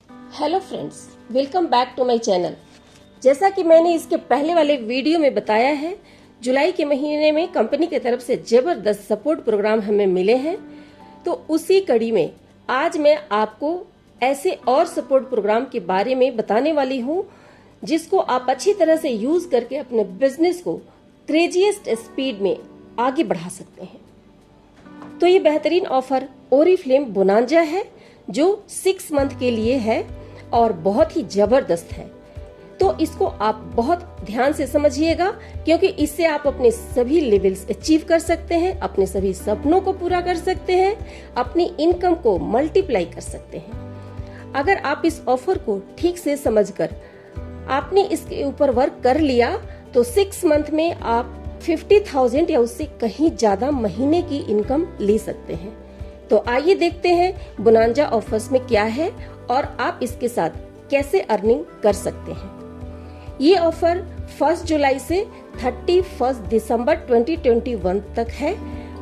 Hello friends, welcome back to my channel. जैसा कि मैंने इसके पहले वाले वीडियो में बताया है, जुलाई के महीने में कंपनी की तरफ से जबरदस्त सपोर्ट प्रोग्राम हमें मिले हैं। तो उसी कड़ी में आज मैं आपको ऐसे और सपोर्ट प्रोग्राम के बारे में बताने वाली हूं जिसको आप अच्छी तरह से यूज करके अपने बिजनेस को क्रेजीएस्ट स्पीड में आगे बढ़ा सकते हैं। तो ये बेहतरीन ऑफर ओरिफ्लेम बोनांजा है जो 6 मंथ के लिए है और बहुत ही जबरदस्त है। तो इसको आप बहुत ध्यान से समझिएगा क्योंकि इससे आप अपने सभी लेवल्स अचीव कर सकते हैं, अपने सभी सपनों को पूरा कर सकते हैं, अपनी इनकम को मल्टीप्लाई कर सकते हैं। अगर आप इस ऑफर को ठीक से समझकर आपने इसके ऊपर वर्क कर लिया तो 6 मंथ में आप 50,000 या उससे कहीं ज्यादा महीने की इनकम ले सकते हैं। तो आइए देखते हैं बोनांजा ऑफर्स में क्या है और आप इसके साथ कैसे अर्निंग कर सकते हैं। ये ऑफर 1 जुलाई से 31 दिसंबर 2021 तक है,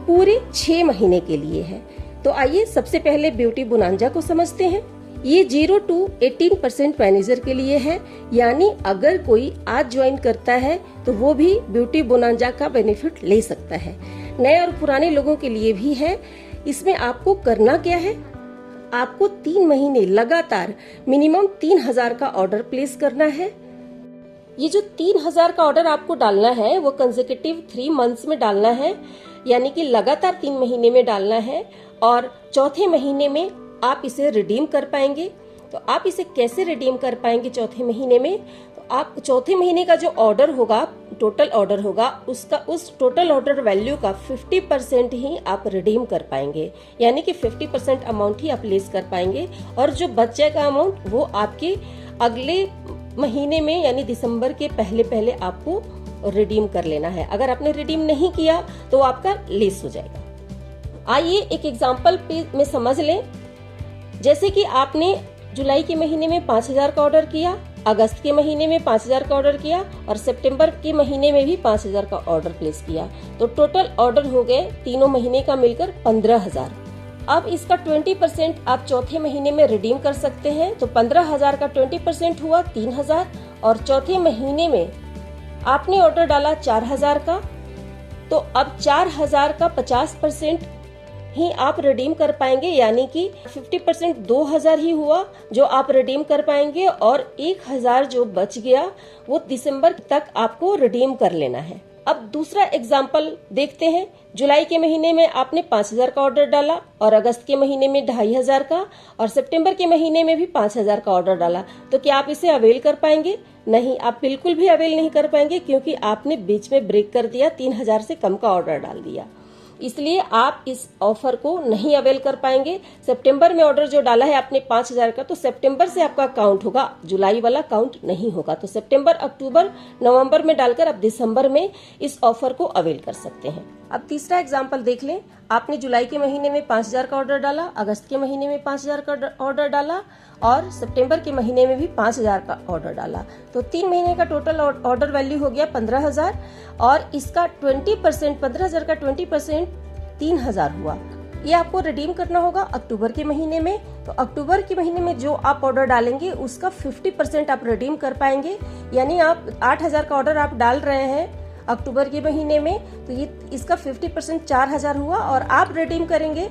पूरे 6 महीने के लिए है। तो आइए सबसे पहले ब्यूटी बोनांजा को समझते हैं। ये 0 to 18% मैनेजर के लिए है, यानी अगर कोई आज ज्वाइन करता है तो वो भी ब्यूटी बोनांजा का बेनिफिट ले सकता है। नए और पुराने लोगों के लिए भी है। इसमें आपको करना क्या है, आपको 3 महीने लगातार मिनिमम 3,000 का ऑर्डर प्लेस करना है। ये जो 3,000 का ऑर्डर आपको डालना है वो कंसेक्यूटिव 3 मंथ्स में डालना है, यानी कि लगातार 3 महीने में डालना है और चौथे महीने में आप इसे रिडीम कर पाएंगे। तो आप इसे कैसे रिडीम कर पाएंगे चौथे महीने में, तो आप चौथे महीने का जो ऑर्डर होगा, टोटल ऑर्डर होगा, उसका उस टोटल ऑर्डर वैल्यू का 50% ही आप रिडीम कर पाएंगे, यानी कि 50% अमाउंट ही आप लेस कर पाएंगे और जो बच जाएगा अमाउंट वो आपके अगले महीने में यानी दिसंबर के पहले आपको रिडीम कर लेना है। अगर आपने रिडीम नहीं किया तो आपका लेस हो जाएगा। आइए एक एग्जांपल में समझ लें। जैसे कि आपने जुलाई के महीने में 5,000 का ऑर्डर किया, अगस्त के महीने में 5,000 का ऑर्डर किया और सितंबर के महीने में भी 5,000 का ऑर्डर प्लेस किया, तो टोटल ऑर्डर हो गए तीनों महीने का मिलकर 15,000। अब इसका 20% आप चौथे महीने में रिडीम कर सकते हैं। तो 15,000 का 20% हुआ 3,000 और चौथे महीने में आपने ऑर्डर डाला 4,000 का, तो अब 4,000 का 50% ही आप रिडीम कर पाएंगे, यानी कि 50% 2,000 ही हुआ जो आप रिडीम कर पाएंगे और 1,000 जो बच गया वो दिसंबर तक आपको रिडीम कर लेना है। अब दूसरा एग्जाम्पल देखते हैं। जुलाई के महीने में आपने 5,000 का ऑर्डर डाला और अगस्त के महीने में 2,500 का और सितंबर के महीने में भी 5,000 का ऑर्डर डाला, तो क्या आप इसे अवेल कर पाएंगे? नहीं, आप बिल्कुल भी अवेल नहीं कर पाएंगे क्योंकि आपने बीच में ब्रेक कर दिया, 3,000 से कम का ऑर्डर डाल दिया, इसलिए आप इस ऑफर को नहीं अवेल कर पाएंगे। सितंबर में ऑर्डर जो डाला है आपने 5,000 का, तो सितंबर से आपका काउंट होगा, जुलाई वाला काउंट नहीं होगा। तो सितंबर, अक्टूबर, नवंबर में डालकर आप दिसंबर में इस ऑफर को अवेल कर सकते हैं। अब तीसरा एग्जांपल देख लें। आपने जुलाई के महीने में 5,000 का ऑर्डर डाला, अगस्त के महीने में 5,000 का ऑर्डर डाला और सितंबर के महीने में भी 5,000 का ऑर्डर डाला, तो 3 महीने का टोटल ऑर्डर वैल्यू हो गया 15,000 और इसका 20%, 15,000 का 20% 3,000 हुआ। ये आपको रिडीम करना होगा अक्टूबर के महीने में। तो अक्टूबर के महीने में जो आप ऑर्डर डालेंगे उसका 50% आप रिडीम कर पाएंगे, यानी आप 8,000 का ऑर्डर आप डाल रहे हैं अक्टूबर के महीने में, तो ये इसका 50% 4,000 हुआ और आप रिडीम करेंगे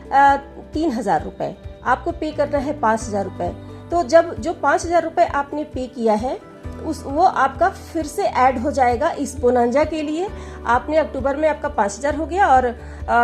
3,000 रुपए। आपको पे करना है 5,000 रुपए। तो जब जो 5,000 रुपए आपने पे किया है वो आपका फिर से ऐड हो जाएगा इस बोनांजा के लिए। आपने अक्टूबर में आपका 5,000 हो गया और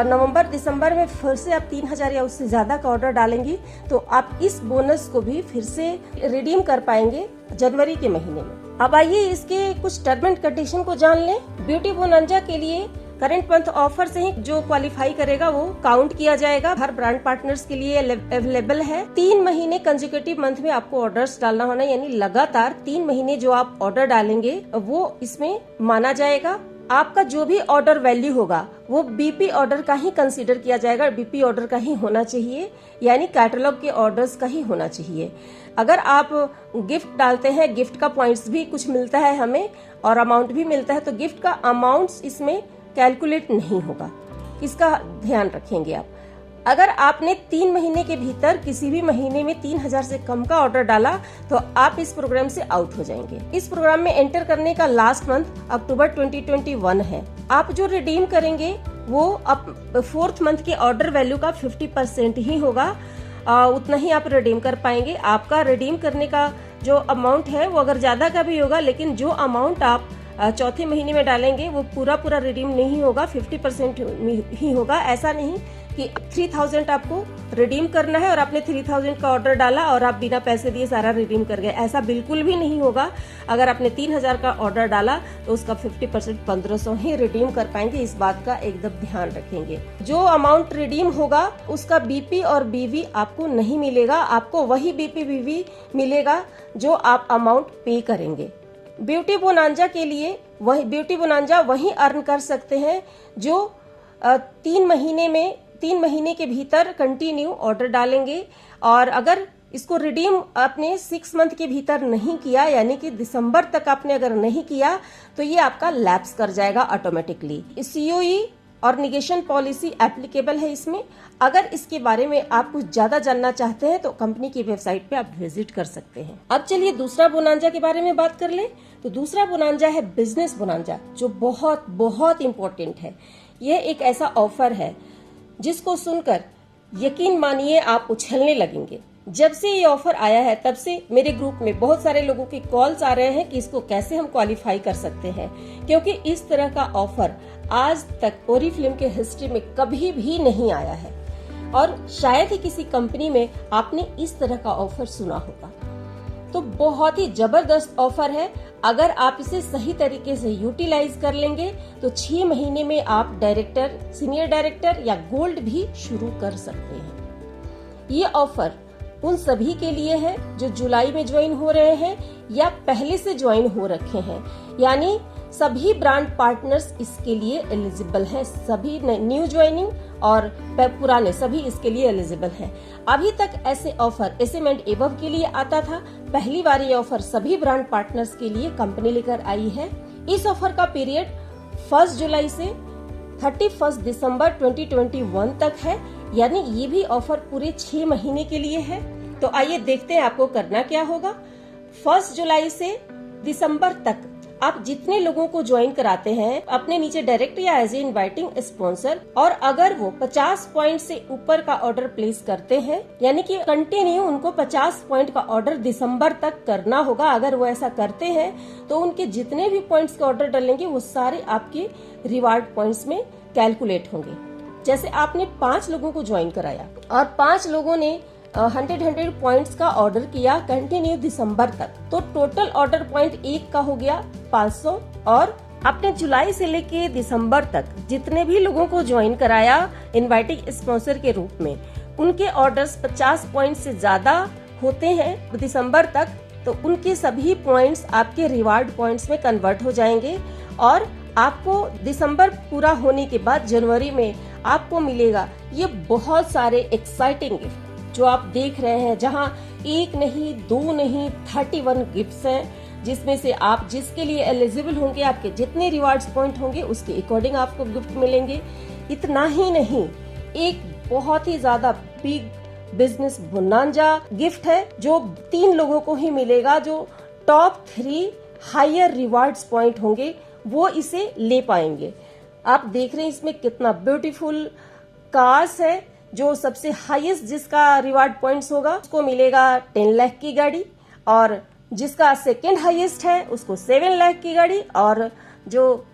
नवंबर दिसंबर में फिर से आप 3,000 या उससे ज्यादा का ऑर्डर डालेंगी, तो आप इस बोनस को भी फिर से रिडीम कर पाएंगे जनवरी के महीने में। अब आइए इसके कुछ टर्म एंड कंडीशन को जान लें। ब्यूटी बोनांजा के लिए करंट मंथ ऑफर से ही जो क्वालिफाई करेगा वो काउंट किया जाएगा। हर ब्रांड पार्टनर्स के लिए अवेलेबल है। 3 महीने कंसेक्यूटिव मंथ में आपको ऑर्डर्स डालना होना, यानी लगातार 3 महीने जो आप ऑर्डर डालेंगे वो इसमें माना जाएगा। आपका जो भी ऑर्डर वैल्यू होगा वो बीपी ऑर्डर का ही कंसीडर किया जाएगा, बीपी ऑर्डर का ही होना चाहिए, यानी कैटलॉग के ऑर्डर्स का ही होना चाहिए। अगर आप गिफ्ट डालते हैं, गिफ्ट का पॉइंट्स भी कुछ मिलता है हमें और अमाउंट भी मिलता है, तो गिफ्ट का अमाउंट्स इसमें कैलकुलेट नहीं होगा, इसका ध्यान रखेंगे आप। अगर आपने 3 महीने के भीतर किसी भी महीने में 3000 से कम का ऑर्डर डाला तो आप इस प्रोग्राम से आउट हो जाएंगे। इस प्रोग्राम में एंटर करने का लास्ट मंथ अक्टूबर 2021 है। आप जो रिडीम करेंगे वो अब 4th मंथ के ऑर्डर वैल्यू का 50% ही होगा। उतना ही आप रिडीम कर पाएंगे। आपका रिडीम करने का जो अमाउंट है वो अगर ज्यादा का भी होगा, लेकिन जो अमाउंट आप चौथे महीने में डालेंगे वो पूरा रिडीम नहीं होगा, 50% ही होगा। ऐसा नहीं कि 3000 आपको रिडीम करना है और आपने 3000 का ऑर्डर डाला और आप बिना पैसे दिए सारा रिडीम कर गए, ऐसा बिल्कुल भी नहीं होगा। अगर आपने 3000 का ऑर्डर डाला तो उसका 50% 1500 ही रिडीम कर पाएंगे। इस बात का एकदम ध्यान रखेंगे। जो अमाउंट रिडीम होगा उसका बीपी और बीवी आपको नहीं मिलेगा, आपको वही बीपी बीवी मिलेगा जो आप अमाउंट पे करेंगे। ब्यूटी बोनांजा के लिए ब्यूटी बोनांजा वही अर्न कर सकते हैं जो 3 महीने के भीतर कंटिन्यू ऑर्डर डालेंगे। और अगर इसको रिडीम आपने 6 मंथ के भीतर नहीं किया, यानी कि दिसंबर तक आपने अगर नहीं किया तो ये आपका लैप्स कर जाएगा ऑटोमेटिकली। सीओई और निगेशन पॉलिसी एप्लीकेबल है इसमें। अगर इसके बारे में आप कुछ ज्यादा जानना चाहते हैं तो कंपनी की वेबसाइट पे आप विजिट कर सकते हैं। अब चलिए दूसरा बोनांजा के बारे में बात कर लें। तो दूसरा बोनांजा है बिजनेस बोनांजा, जो बहुत इम्पोर्टेंट है। यह एक ऐसा ऑफर है जिसको सुनकर यकीन मानिए आप उछलने लगेंगे। जब से ये ऑफर आया है तब से मेरे ग्रुप में बहुत सारे लोगों के कॉल्स आ रहे हैं कि इसको कैसे हम क्वालिफाई कर सकते हैं, क्योंकि इस तरह का ऑफर आज तक ओरिफ्लेम के हिस्ट्री में कभी भी नहीं आया है और शायद ही किसी कंपनी में आपने इस तरह का ऑफर सुना होगा। तो बहुत ही जबरदस्त ऑफर है। अगर आप इसे सही तरीके से यूटिलाइज कर लेंगे तो 6 महीने में आप डायरेक्टर, सीनियर डायरेक्टर या गोल्ड भी शुरू कर सकते हैं। ये ऑफर उन सभी के लिए है जो जुलाई में ज्वाइन हो रहे हैं या पहले से ज्वाइन हो रखे हैं, यानी सभी ब्रांड पार्टनर्स इसके लिए एलिजिबल हैं। सभी न्यू ज्वाइनिंग और पुराने सभी इसके लिए एलिजिबल हैं। अभी तक ऐसे ऑफर SM एंड एबव के लिए आता था, पहली बार ये ऑफर सभी ब्रांड पार्टनर्स के लिए कंपनी लेकर आई है। इस ऑफर का पीरियड 1 जुलाई से 31 दिसंबर 2021 तक है, यानी ये भी ऑफर पूरे 6 महीने के लिए है। तो आइए देखते हैं आपको करना क्या होगा। 1 जुलाई से दिसंबर तक आप जितने लोगों को ज्वाइन कराते हैं अपने नीचे डायरेक्ट या एज ए इनवाइटिंग स्पॉन्सर, और अगर वो 50 पॉइंट से ऊपर का ऑर्डर प्लेस करते हैं, यानी कि कंटिन्यू उनको 50 पॉइंट का ऑर्डर दिसंबर तक करना होगा। अगर वो ऐसा करते हैं तो उनके जितने भी पॉइंट्स के ऑर्डर डलेंगे वो सारे आपके रिवार्ड पॉइंट्स में कैलकुलेट होंगे। जैसे आपने 5 लोगों को ज्वाइन कराया और 5 लोगों ने 100 पॉइंट्स का ऑर्डर किया कंटिन्यू दिसंबर तक, तो टोटल ऑर्डर पॉइंट 1 का हो गया 500। और आपने जुलाई से लेके दिसंबर तक जितने भी लोगों को ज्वाइन कराया इनवाइटिंग स्पॉन्सर के रूप में, उनके ऑर्डर्स 50 पॉइंट से ज्यादा होते हैं दिसंबर तक, तो उनके सभी पॉइंट्स आपके रिवार्ड पॉइंट्स में कन्वर्ट हो जाएंगे। और आपको दिसंबर पूरा होने के बाद जनवरी में आपको मिलेगा ये बहुत सारे एक्साइटिंग गिफ्ट जो आप देख रहे हैं, जहां 1 नहीं 2 नहीं 31 गिफ्ट्स हैं, जिसमें से आप जिसके लिए एलिजिबल होंगे, आपके जितने रिवार्ड्स पॉइंट होंगे उसके अकॉर्डिंग आपको गिफ्ट मिलेंगे। इतना ही नहीं, एक बहुत ही ज्यादा बिग बिजनेस बोनांजा गिफ्ट है जो 3 लोगों को ही मिलेगा। जो टॉप 3 हायर रिवार्ड्स पॉइंट होंगे वो इसे ले पाएंगे। आप देख रहे हैं इसमें कितना ब्यूटीफुल कार्स है। जो सबसे हाईएस्ट जिसका रिवार्ड पॉइंट्स होगा उसको मिलेगा 10 लाख की गाड़ी, और जिसका सेकंड हाईएस्ट है उसको 7 लाख की गाड़ी, और जो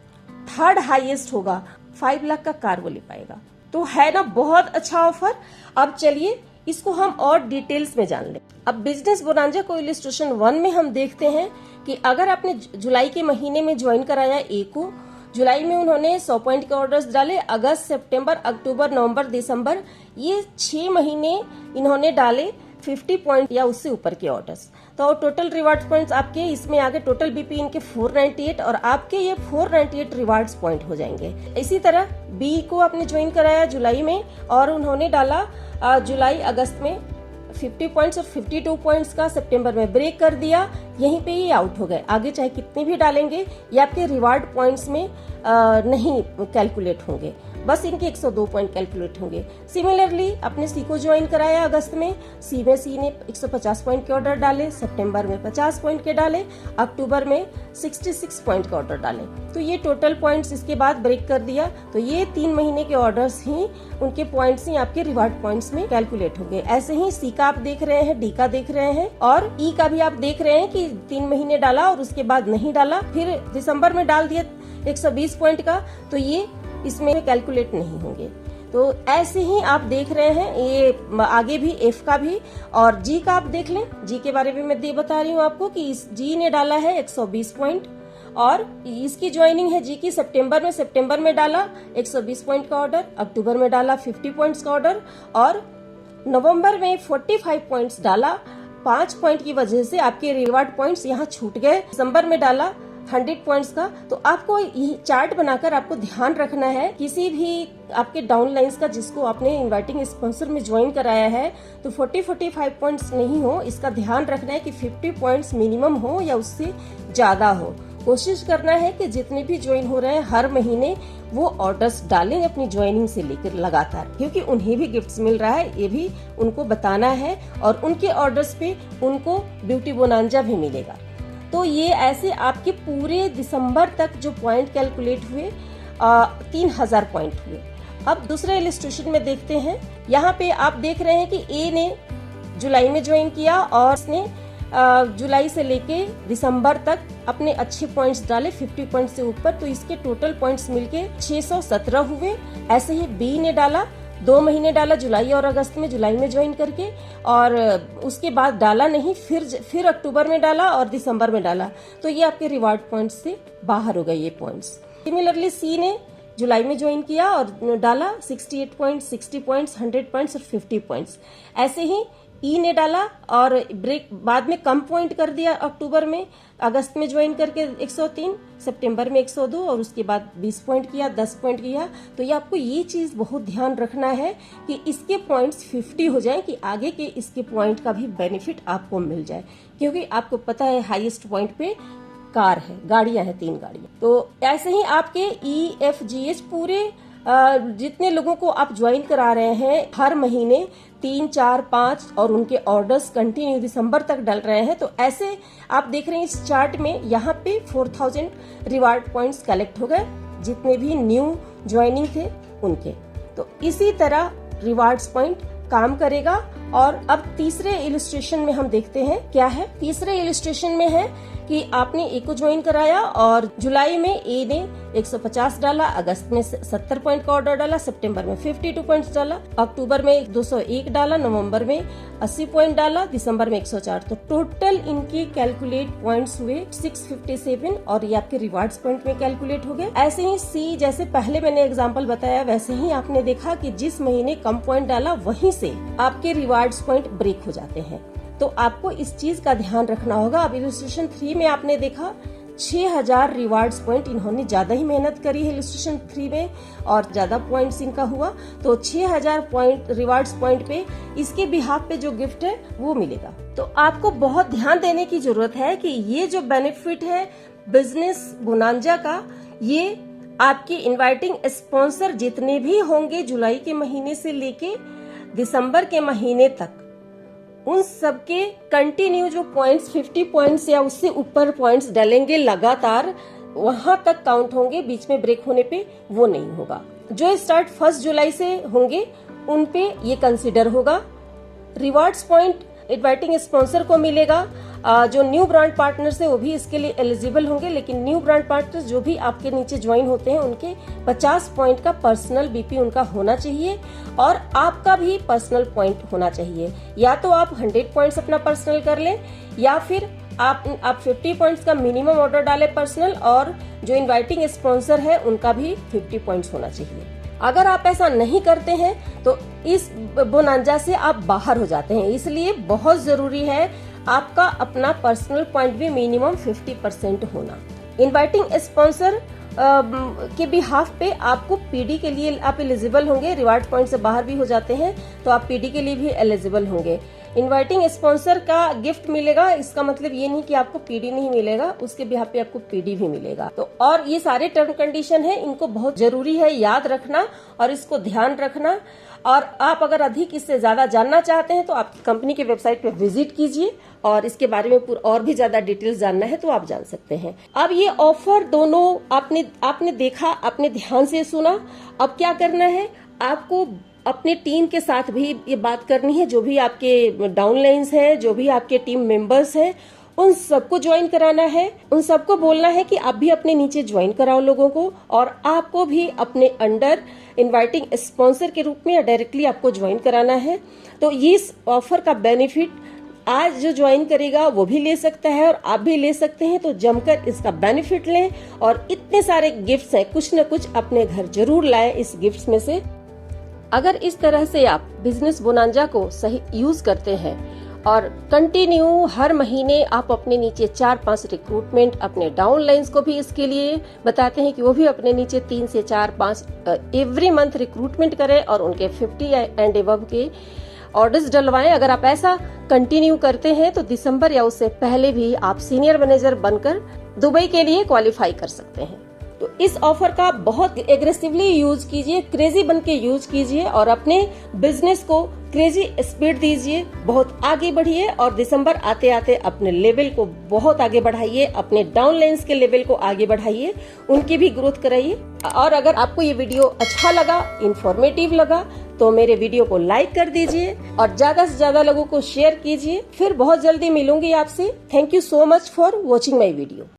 थर्ड हाईएस्ट होगा 5 लाख का कार वो ले पाएगा। तो है ना बहुत अच्छा ऑफर। अब चलिए इसको हम और डिटेल्स में जान लें। अब बिजनेस बोनांजा को इलस्ट्रेशन 1 में हम देखते हैं कि अगर आपने जुलाई के महीने में ज्वाइन कराया को, जुलाई में उन्होंने 100 पॉइंट के ऑर्डर्स डाले, अगस्त, सितंबर, अक्टूबर, नवंबर, दिसंबर, ये 6 महीने इन्होंने डाले 50 पॉइंट या उससे ऊपर के ऑर्डर्स। तो टोटल रिवार्ड पॉइंट्स आपके इसमें आगे टोटल बीपी इनके 498 और आपके ये 498 रिवार्ड्स पॉइंट हो जाएंगे। इसी तरह बी को आपने ज्वाइन कराया जुलाई में और उन्होंने डाला जुलाई अगस्त में 50 पॉइंट्स और 52 पॉइंट्स का सितंबर में ब्रेक कर दिया, यहीं पे ये आउट हो गए। आगे चाहे कितने भी डालेंगे ये आपके रिवार्ड पॉइंट्स में नहीं कैलकुलेट होंगे। बस इनके 102 पॉइंट कैलकुलेट होंगे। सिमिलरली अपने सी को ज्वाइन कराया अगस्त में, सी में सी ने 150 पॉइंट के ऑर्डर डाले, सितंबर में 50 पॉइंट के डाले, अक्टूबर में 66 पॉइंट के ऑर्डर डाले। तो ये टोटल पॉइंट्स इसके बाद ब्रेक कर दिया। तो ये 3 महीने के ऑर्डर्स ही उनके पॉइंट्स ही आपके रिवार्ड पॉइंट्स में कैलकुलेट होंगे। ऐसे ही सी का आप देख रहे हैं, डी का देख रहे हैं और ई का भी आप देख रहे हैं कि 3 महीने डाला और उसके बाद नहीं डाला, फिर दिसंबर में डाल दिया 120 पॉइंट का, तो ये इसमें कैलकुलेट नहीं होंगे। तो ऐसे ही आप देख रहे हैं, ये आगे भी एफ का भी और जी का आप देख लें। जी के बारे में मैं बता रही हूँ आपको कि इस जी ने डाला है 120 पॉइंट और इसकी ज्वाइनिंग है जी की सितंबर में डाला 120 पॉइंट का ऑर्डर, अक्टूबर में डाला 50 पॉइंट्स का ऑर्डर और नवंबर में 45 पॉइंट्स डाला। 5 पॉइंट की वजह से आपके रिवार्ड पॉइंट्स यहाँ छूट गए। दिसंबर में डाला 100 पॉइंट्स का। तो आपको ये चार्ट बनाकर आपको ध्यान रखना है, किसी भी आपके डाउन लाइन्स का जिसको आपने इनवाइटिंग स्पॉन्सर में ज्वाइन कराया है तो 40-45 पॉइंट्स नहीं हो, इसका ध्यान रखना है कि 50 पॉइंट्स मिनिमम हो या उससे ज्यादा हो। कोशिश करना है कि जितने भी ज्वाइन हो रहे हैं हर महीने वो ऑर्डर्स डालें अपनी ज्वाइनिंग से लेकर लगातार, क्योंकि उन्हें भी गिफ्ट्स मिल रहा है, ये भी उनको बताना है और उनके ऑर्डर्स पे उनको ब्यूटी बोनांजा भी मिलेगा। तो ये ऐसे आपके पूरे दिसंबर तक जो पॉइंट कैलकुलेट हुए 3000 पॉइंट हुए। अब दूसरे इलस्ट्रेशन में देखते हैं। यहाँ पे आप देख रहे हैं कि ए ने जुलाई में ज्वाइन किया और इसने जुलाई से लेके दिसंबर तक अपने अच्छे पॉइंट्स डाले 50 पॉइंट से ऊपर, तो इसके टोटल पॉइंट्स मिलके 617 हुए। ऐसे ही बी ने डाला 2 महीने डाला, जुलाई और अगस्त में, जुलाई में ज्वाइन करके और उसके बाद डाला नहीं, फिर अक्टूबर में डाला और दिसंबर में डाला, तो ये आपके रिवार्ड पॉइंट्स से बाहर हो गए ये पॉइंट्स। सिमिलरली सी ने जुलाई में ज्वाइन किया और डाला 68 पॉइंट्स, 60 पॉइंट्स, 100 पॉइंट्स और 50 पॉइंट्स। ऐसे ही ई ने डाला और ब्रेक बाद में कम पॉइंट कर दिया अक्टूबर में, अगस्त में ज्वाइन करके 103, सितंबर में 102 और उसके बाद 20 पॉइंट किया, 10 पॉइंट किया। तो ये आपको ये चीज बहुत ध्यान रखना है कि इसके पॉइंट्स 50 हो जाए कि आगे के इसके पॉइंट का भी बेनिफिट आपको मिल जाए, क्योंकि आपको पता है हाईएस्ट पॉइंट पे कार है, गाड़ियां हैं, 3 गाड़ियां। तो ऐसे ही आपके EFGH पूरे जितने लोगों को आप ज्वाइन करा रहे हैं हर महीने 3, 4, 5 और उनके ऑर्डर्स कंटिन्यू दिसंबर तक डल रहे हैं, तो ऐसे आप देख रहे हैं इस चार्ट में यहाँ पे 4000 रिवार्ड पॉइंट्स कलेक्ट हो गए जितने भी न्यू ज्वाइनिंग थे उनके। तो इसी तरह रिवार्ड्स पॉइंट काम करेगा। और अब तीसरे इलस्ट्रेशन में हम देखते हैं क्या है। तीसरे इलस्ट्रेशन में है कि आपने ए को ज्वाइन कराया और जुलाई में ए ने 150 डाला, अगस्त में 70 पॉइंट का ऑर्डर डाला, सितंबर में 52 पॉइंट्स डाला, अक्टूबर में 201 डाला, नवंबर में 80 पॉइंट डाला, दिसंबर में 104। तो टोटल इनके कैलकुलेट पॉइंट्स हुए 657 और ये आपके रिवार्ड्स पॉइंट में कैलकुलेट हो गए। ऐसे ही सी, जैसे पहले मैंने एग्जाम्पल बताया वैसे ही आपने देखा कि जिस महीने कम पॉइंट डाला वहीं से आपके रिवार्ड्स पॉइंट ब्रेक हो जाते हैं। तो आपको इस चीज का ध्यान रखना होगा। अब इलस्ट्रेशन 3 में आपने देखा 6000 रिवार्ड्स पॉइंट, इन्होंने ज्यादा ही मेहनत करी है इलस्ट्रेशन 3 में और ज्यादा पॉइंट्स इनका हुआ, तो 6000 पॉइंट रिवार्ड्स पॉइंट पे इसके बिहाफ पे जो गिफ्ट है वो मिलेगा। तो आपको बहुत ध्यान देने की जरूरत है कि ये जो बेनिफिट है बिजनेस बोनांजा का, ये आपके इनवाइटिंग स्पॉन्सर जितने भी होंगे जुलाई के महीने से लेके दिसंबर के महीने तक, उन सबके कंटिन्यू जो पॉइंट्स 50 पॉइंट्स या उससे ऊपर पॉइंट्स डलेंगे लगातार, वहां तक काउंट होंगे, बीच में ब्रेक होने पे वो नहीं होगा। जो स्टार्ट 1 जुलाई से होंगे उन पे ये कंसिडर होगा। रिवार्ड्स पॉइंट इनवाइटिंग स्पॉन्सर को मिलेगा। जो न्यू ब्रांड पार्टनर्स है वो भी इसके लिए एलिजिबल होंगे, लेकिन न्यू ब्रांड पार्टनर्स जो भी आपके नीचे ज्वाइन होते हैं उनके 50 पॉइंट का पर्सनल बीपी उनका होना चाहिए और आपका भी पर्सनल पॉइंट होना चाहिए। या तो आप 100 पॉइंट्स अपना पर्सनल कर लें या फिर आप 50 पॉइंट्स का मिनिमम ऑर्डर डालें पर्सनल, और जो इनवाइटिंग स्पॉन्सर है उनका भी 50 पॉइंट्स होना चाहिए। अगर आप ऐसा नहीं करते हैं तो इस बोनांजा से आप बाहर हो जाते हैं। इसलिए बहुत जरूरी है आपका अपना पर्सनल पॉइंट भी मिनिमम 50% होना। इनवाइटिंग स्पॉन्सर के बिहाफ पे आपको पीडी के लिए आप एलिजिबल होंगे। रिवार्ड पॉइंट से बाहर भी हो जाते हैं तो आप पीडी के लिए भी एलिजिबल होंगे। इनवाइटिंग स्पॉन्सर का गिफ्ट मिलेगा, इसका मतलब ये नहीं कि आपको पीडी नहीं मिलेगा, उसके बिहाफ पे आपको पीडी भी मिलेगा। तो और ये सारे टर्म कंडीशन है, इनको बहुत जरूरी है याद रखना और इसको ध्यान रखना। और आप अगर अधिक इससे ज्यादा जानना चाहते हैं तो आप कंपनी के वेबसाइट पे विजिट कीजिए और इसके बारे में और भी ज्यादा डिटेल्स जानना है तो आप जान सकते हैं। अब ये ऑफर दोनों आपने देखा, आपने ध्यान से सुना। अब क्या करना है, आपको अपने टीम के साथ भी ये बात करनी है, जो भी आपके डाउनलाइंस हैं, जो भी आपके टीम मेंबर्स हैं, उन सबको ज्वाइन कराना है। उन सबको बोलना है कि आप भी अपने नीचे ज्वाइन कराओ लोगों को, और आपको भी अपने अंडर इनवाइटिंग स्पॉन्सर के रूप में या डायरेक्टली आपको ज्वाइन कराना है। तो इस ऑफर का बेनिफिट आज जो ज्वाइन करेगा वो भी ले सकता है और आप भी ले सकते हैं। तो जमकर इसका बेनिफिट लें और इतने सारे गिफ्ट्स हैं, कुछ न कुछ अपने घर जरूर लाएं इस गिफ्ट्स में से। अगर इस तरह से आप बिजनेस बोनांजा को सही यूज करते हैं और कंटिन्यू हर महीने आप अपने नीचे 4-5 रिक्रूटमेंट, अपने डाउनलाइंस को भी इसके लिए बताते हैं कि वो भी अपने नीचे 3 से 4-5 एवरी मंथ रिक्रूटमेंट करें और उनके 50 एंड एबव के ऑर्डर्स डलवाएं। अगर आप ऐसा कंटिन्यू करते हैं तो दिसंबर या उससे पहले भी आप सीनियर मैनेजर बनकर दुबई के लिए क्वालिफाई कर सकते हैं। तो इस ऑफर का बहुत एग्रेसिवली यूज कीजिए, क्रेजी बन के यूज कीजिए और अपने बिजनेस को क्रेजी स्पीड दीजिए, बहुत आगे बढ़िए और दिसंबर आते आते अपने लेवल को बहुत आगे बढ़ाइए, अपने डाउनलाइंस के लेवल को आगे बढ़ाइए, उनकी भी ग्रोथ कराइए। और अगर आपको ये वीडियो अच्छा लगा, इंफॉर्मेटिव लगा, तो मेरे वीडियो को लाइक कर दीजिए और ज्यादा से ज्यादा लोगों को शेयर कीजिए। फिर बहुत जल्दी मिलूंगी आपसे। Thank you so much for watching my video.